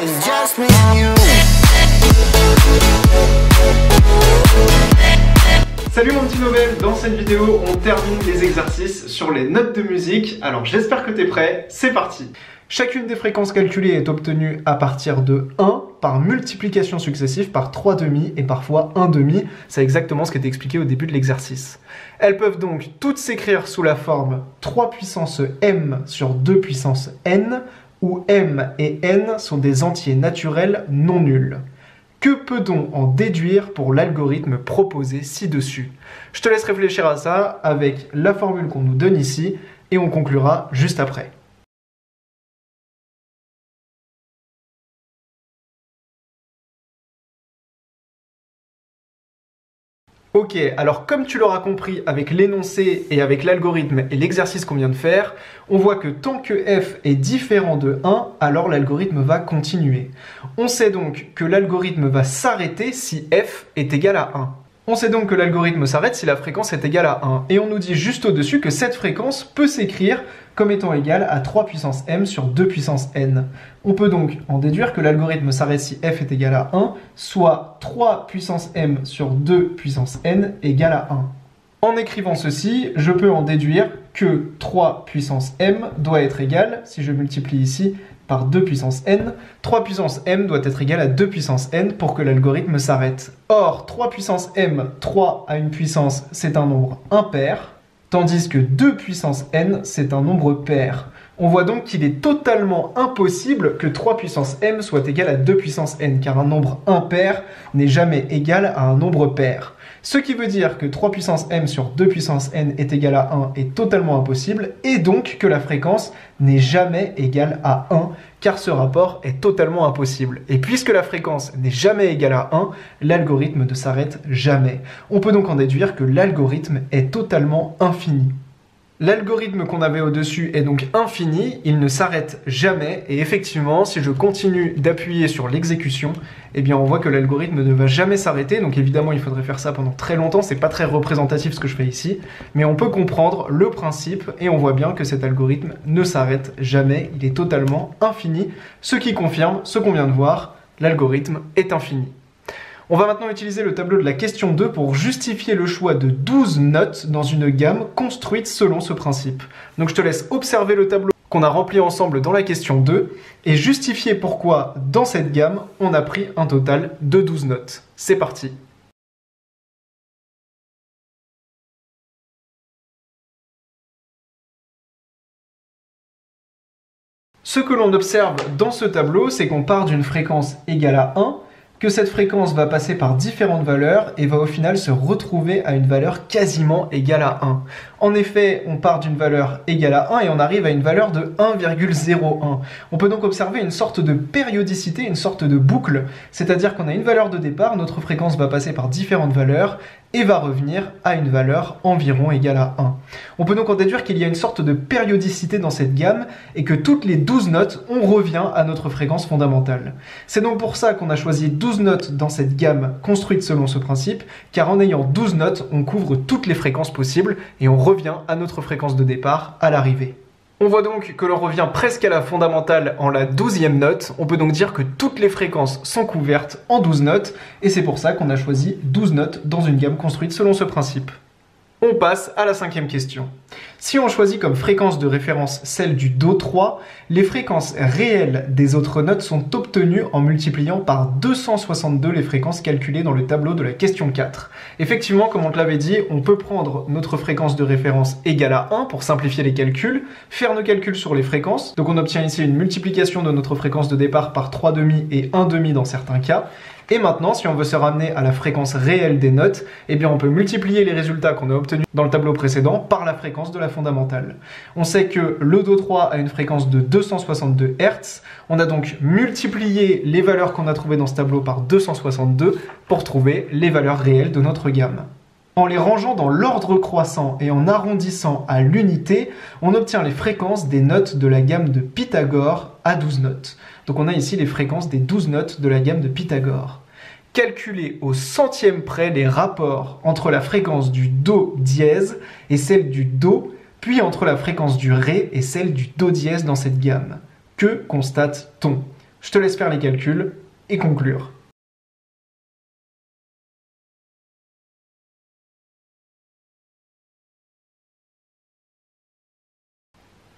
It's just me and you. Salut mon petit Nobel, dans cette vidéo on termine les exercices sur les notes de musique. Alors j'espère que t'es prêt, c'est parti. Chacune des fréquences calculées est obtenue à partir de 1 par multiplication successive par 3 demi et parfois 1 demi. C'est exactement ce qui était expliqué au début de l'exercice. Elles peuvent donc toutes s'écrire sous la forme 3 puissance m sur 2 puissance n, où m et n sont des entiers naturels non nuls. Que peut-on en déduire pour l'algorithme proposé ci-dessus? Je te laisse réfléchir à ça avec la formule qu'on nous donne ici et on conclura juste après. Ok, alors comme tu l'auras compris avec l'énoncé et avec l'algorithme et l'exercice qu'on vient de faire, on voit que tant que f est différent de 1, alors l'algorithme va continuer. On sait donc que l'algorithme va s'arrêter si f est égal à 1. On sait donc que l'algorithme s'arrête si la fréquence est égale à 1. Et on nous dit juste au-dessus que cette fréquence peut s'écrire comme étant égale à 3 puissance m sur 2 puissance n. On peut donc en déduire que l'algorithme s'arrête si f est égal à 1, soit 3 puissance m sur 2 puissance n égale à 1. En écrivant ceci, je peux en déduire que 3 puissance m doit être égal, si je multiplie ici par 2 puissance n, 3 puissance m doit être égal à 2 puissance n pour que l'algorithme s'arrête. Or, 3 puissance m, 3 à une puissance, c'est un nombre impair, tandis que 2 puissance n, c'est un nombre pair. On voit donc qu'il est totalement impossible que 3 puissance m soit égal à 2 puissance n, car un nombre impair n'est jamais égal à un nombre pair. Ce qui veut dire que 3 puissance m sur 2 puissance n est égal à 1 est totalement impossible, et donc que la fréquence n'est jamais égale à 1, car ce rapport est totalement impossible. Et puisque la fréquence n'est jamais égale à 1, l'algorithme ne s'arrête jamais. On peut donc en déduire que l'algorithme est totalement infini. L'algorithme qu'on avait au-dessus est donc infini, il ne s'arrête jamais, et effectivement, si je continue d'appuyer sur l'exécution, eh bien on voit que l'algorithme ne va jamais s'arrêter, donc évidemment il faudrait faire ça pendant très longtemps, c'est pas très représentatif ce que je fais ici, mais on peut comprendre le principe, et on voit bien que cet algorithme ne s'arrête jamais, il est totalement infini, ce qui confirme ce qu'on vient de voir, l'algorithme est infini. On va maintenant utiliser le tableau de la question 2 pour justifier le choix de 12 notes dans une gamme construite selon ce principe. Donc je te laisse observer le tableau qu'on a rempli ensemble dans la question 2 et justifier pourquoi dans cette gamme on a pris un total de 12 notes. C'est parti! Ce que l'on observe dans ce tableau, c'est qu'on part d'une fréquence égale à 1, que cette fréquence va passer par différentes valeurs et va au final se retrouver à une valeur quasiment égale à 1. En effet, on part d'une valeur égale à 1 et on arrive à une valeur de 1,01. On peut donc observer une sorte de périodicité, une sorte de boucle, c'est-à-dire qu'on a une valeur de départ, notre fréquence va passer par différentes valeurs et va revenir à une valeur environ égale à 1. On peut donc en déduire qu'il y a une sorte de périodicité dans cette gamme et que toutes les 12 notes, on revient à notre fréquence fondamentale. C'est donc pour ça qu'on a choisi 12 notes dans cette gamme construite selon ce principe, car en ayant 12 notes, on couvre toutes les fréquences possibles et on revient à notre fréquence de départ à l'arrivée. On voit donc que l'on revient presque à la fondamentale en la 12e note. On peut donc dire que toutes les fréquences sont couvertes en 12 notes et c'est pour ça qu'on a choisi 12 notes dans une gamme construite selon ce principe. On passe à la 5e question. Si on choisit comme fréquence de référence celle du Do 3, les fréquences réelles des autres notes sont obtenues en multipliant par 262 les fréquences calculées dans le tableau de la question 4. Effectivement, comme on te l'avait dit, on peut prendre notre fréquence de référence égale à 1 pour simplifier les calculs, faire nos calculs sur les fréquences, donc on obtient ici une multiplication de notre fréquence de départ par 3 demi et 1 demi dans certains cas. Et maintenant, si on veut se ramener à la fréquence réelle des notes, eh bien on peut multiplier les résultats qu'on a obtenus dans le tableau précédent par la fréquence de la fondamentale. On sait que le Do 3 a une fréquence de 262 Hz. On a donc multiplié les valeurs qu'on a trouvées dans ce tableau par 262 pour trouver les valeurs réelles de notre gamme. En les rangeant dans l'ordre croissant et en arrondissant à l'unité, on obtient les fréquences des notes de la gamme de Pythagore à 12 notes. Donc on a ici les fréquences des 12 notes de la gamme de Pythagore. Calculer au centième près les rapports entre la fréquence du Do dièse et celle du Do, puis entre la fréquence du Ré et celle du Do dièse dans cette gamme. Que constate-t-on? Je te laisse faire les calculs et conclure.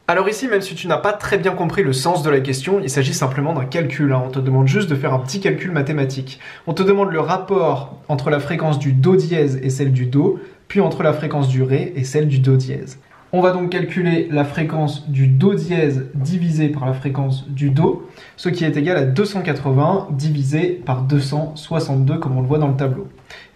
Alors ici, même si tu n'as pas très bien compris le sens de la question, il s'agit simplement d'un calcul. On te demande juste de faire un petit calcul mathématique. On te demande le rapport entre la fréquence du Do dièse et celle du Do, puis entre la fréquence du Ré et celle du Do dièse. On va donc calculer la fréquence du Do dièse divisé par la fréquence du Do, ce qui est égal à 280 divisé par 262, comme on le voit dans le tableau.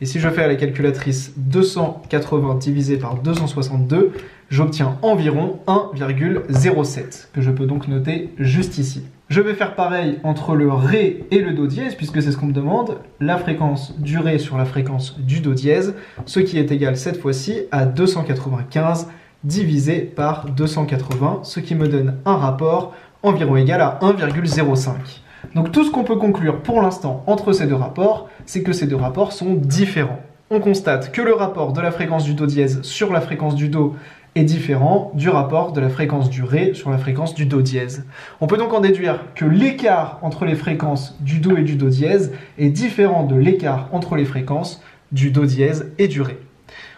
Et si je fais à la calculatrice 280 divisé par 262, j'obtiens environ 1,07, que je peux donc noter juste ici. Je vais faire pareil entre le Ré et le Do dièse, puisque c'est ce qu'on me demande, la fréquence du Ré sur la fréquence du Do dièse, ce qui est égal cette fois-ci à 295 divisé par 280, ce qui me donne un rapport environ égal à 1,05. Donc tout ce qu'on peut conclure pour l'instant entre ces deux rapports, c'est que ces deux rapports sont différents. On constate que le rapport de la fréquence du Do dièse sur la fréquence du Do est différent du rapport de la fréquence du Ré sur la fréquence du Do dièse. On peut donc en déduire que l'écart entre les fréquences du Do et du Do dièse est différent de l'écart entre les fréquences du Do dièse et du Ré.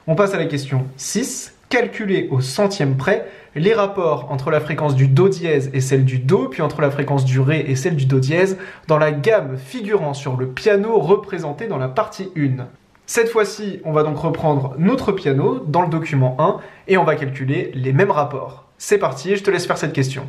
On passe à la question 6. Calculer au centième près les rapports entre la fréquence du Do dièse et celle du Do, puis entre la fréquence du Ré et celle du Do dièse, dans la gamme figurant sur le piano représenté dans la partie 1. Cette fois-ci, on va donc reprendre notre piano dans le document 1 et on va calculer les mêmes rapports. C'est parti, je te laisse faire cette question.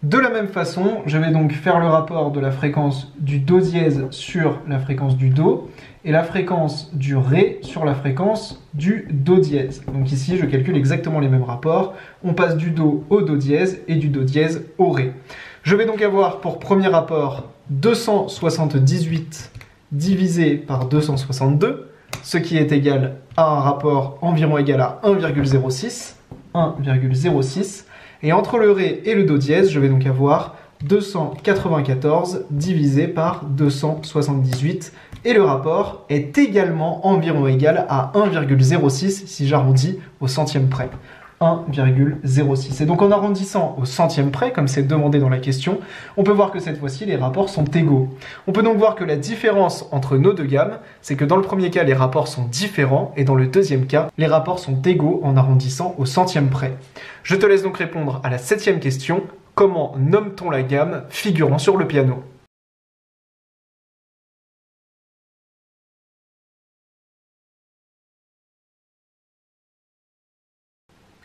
De la même façon, je vais donc faire le rapport de la fréquence du Do dièse sur la fréquence du Do et la fréquence du Ré sur la fréquence du Do dièse. Donc ici, je calcule exactement les mêmes rapports. On passe du Do au Do dièse et du Do dièse au Ré. Je vais donc avoir pour premier rapport 278 divisé par 262, ce qui est égal à un rapport environ égal à 1,06. 1,06. Et entre le Ré et le Do dièse, je vais donc avoir 294 divisé par 278. Et le rapport est également environ égal à 1,06 si j'arrondis au centième près. 1,06. Et donc en arrondissant au centième près, comme c'est demandé dans la question, on peut voir que cette fois-ci les rapports sont égaux. On peut donc voir que la différence entre nos deux gammes, c'est que dans le premier cas les rapports sont différents et dans le deuxième cas les rapports sont égaux en arrondissant au centième près. Je te laisse donc répondre à la 7e question. Comment nomme-t-on la gamme figurant sur le piano ?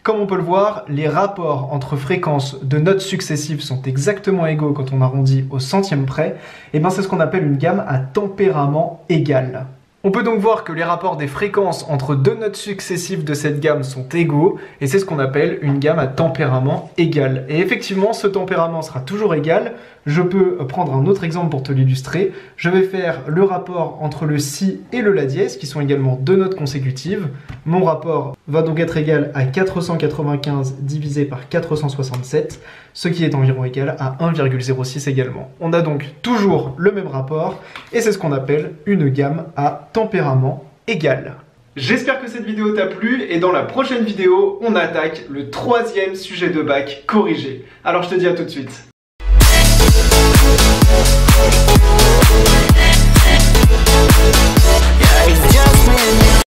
Comme on peut le voir, les rapports entre fréquences de notes successives sont exactement égaux quand on arrondit au centième près. Et bien c'est ce qu'on appelle une gamme à tempérament égal. On peut donc voir que les rapports des fréquences entre deux notes successives de cette gamme sont égaux, et c'est ce qu'on appelle une gamme à tempérament égal. Et effectivement, ce tempérament sera toujours égal. Je peux prendre un autre exemple pour te l'illustrer. Je vais faire le rapport entre le Si et le La dièse, qui sont également deux notes consécutives. Mon rapport va donc être égal à 495 divisé par 467, ce qui est environ égal à 1,06 également. On a donc toujours le même rapport, et c'est ce qu'on appelle une gamme à tempérament égal. J'espère que cette vidéo t'a plu, et dans la prochaine vidéo, on attaque le 3e sujet de bac corrigé. Alors je te dis à tout de suite. Yeah, it's just me and you.